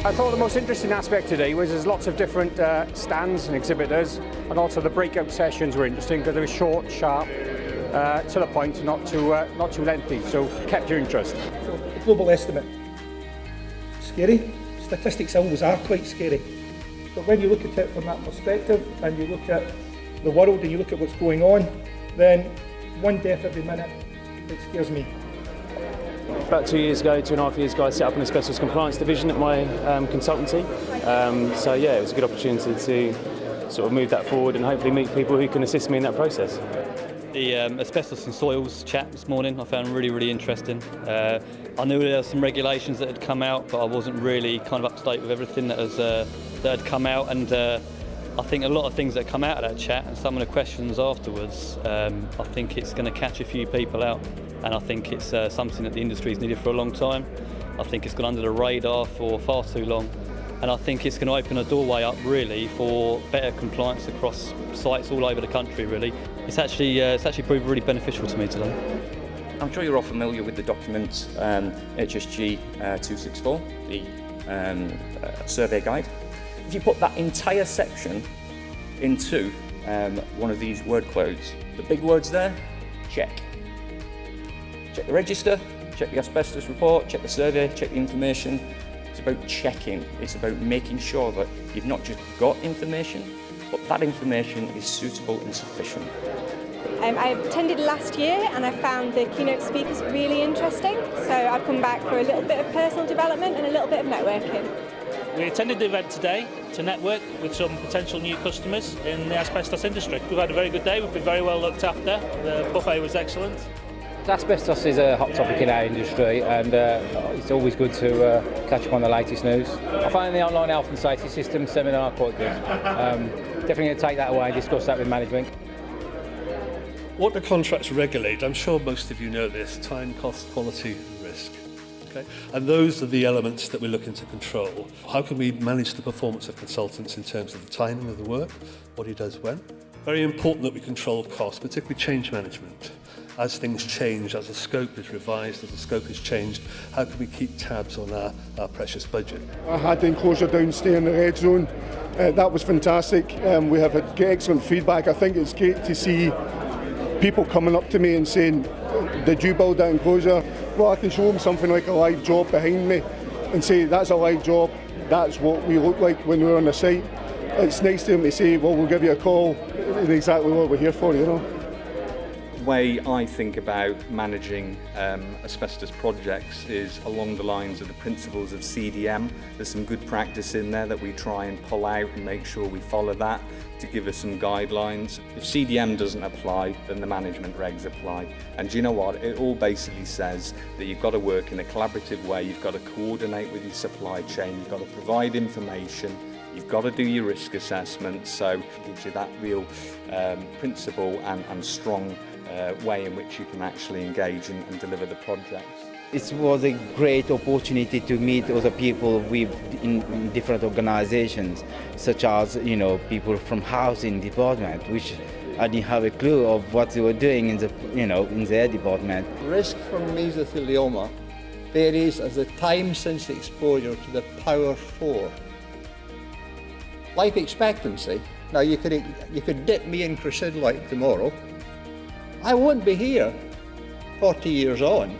I thought the most interesting aspect today was there's lots of different stands and exhibitors, and also the breakout sessions were interesting because they were short, sharp, to the point, not too lengthy, so kept your interest. So, the global estimate. Scary. Statistics always are quite scary. But when you look at it from that perspective, and you look at the world and you look at what's going on, then one death every minute, it scares me. About 2.5 years ago, I set up an asbestos compliance division at my consultancy. So yeah, it was a good opportunity to sort of move that forward and hopefully meet people who can assist me in that process. The asbestos and soils chat this morning I found really interesting. I knew there were some regulations that had come out, but I wasn't really kind of up to date with everything that had come out, and I think a lot of things that come out of that chat and some of the questions afterwards, I think it's going to catch a few people out, and I think it's something that the industry's needed for a long time. I think it's gone under the radar for far too long, and I think it's going to open a doorway up really for better compliance across sites all over the country really. It's actually proved really beneficial to me today. I'm sure you're all familiar with the document HSG 264, the survey guide. If you put that entire section into one of these word clouds, the big words there, check. Check the register, check the asbestos report, check the survey, check the information. It's about checking. It's about making sure that you've not just got information, but that information is suitable and sufficient. I attended last year and I found the keynote speakers really interesting, so I've come back for a little bit of personal development and a little bit of networking. We attended the event today to network with some potential new customers in the asbestos industry. We've had a very good day, we've been very well looked after, the buffet was excellent. Asbestos is a hot topic in our industry, and it's always good to catch up on the latest news. I find the online health and safety system seminar quite good. Definitely going to take that away and discuss that with management. What the contracts regulate, I'm sure most of you know this: time, cost, quality and risk. Okay? And those are the elements that we're looking to control. How can we manage the performance of consultants in terms of the timing of the work, what he does when? Very important that we control costs, particularly change management. As things change, as the scope is revised, as the scope is changed, how can we keep tabs on our precious budget? I had the enclosure downstairs in the red zone. That was fantastic. We have had excellent feedback. I think it's great to see people coming up to me and saying, did you build that enclosure? Well, I can show them something like a live job behind me and say, that's a live job, that's what we look like when we're on the site. It's nice to them to say, well, we'll give you a call, and exactly what we're here for, you know. The way I think about managing asbestos projects is along the lines of the principles of CDM. There's some good practice in there that we try and pull out and make sure we follow that to give us some guidelines. If CDM doesn't apply, then the management regs apply. And do you know what? It all basically says that you've got to work in a collaborative way, you've got to coordinate with your supply chain, you've got to provide information, you've got to do your risk assessment, so it gives you that real principle and strong way in which you can actually engage and deliver the projects. It was a great opportunity to meet other people in different organizations, such as people from housing department, which I didn't have a clue of what they were doing in their department. Risk from mesothelioma varies as the time since the exposure to the power 4. Life expectancy. Now you could dip me in crucidolite tomorrow. I won't be here 40 years on,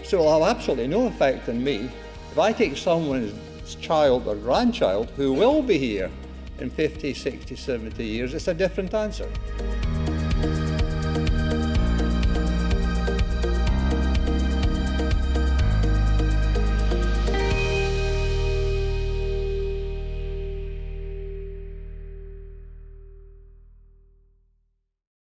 so it'll have absolutely no effect on me. If I take someone's child or grandchild who will be here in 50, 60, 70 years, it's a different answer.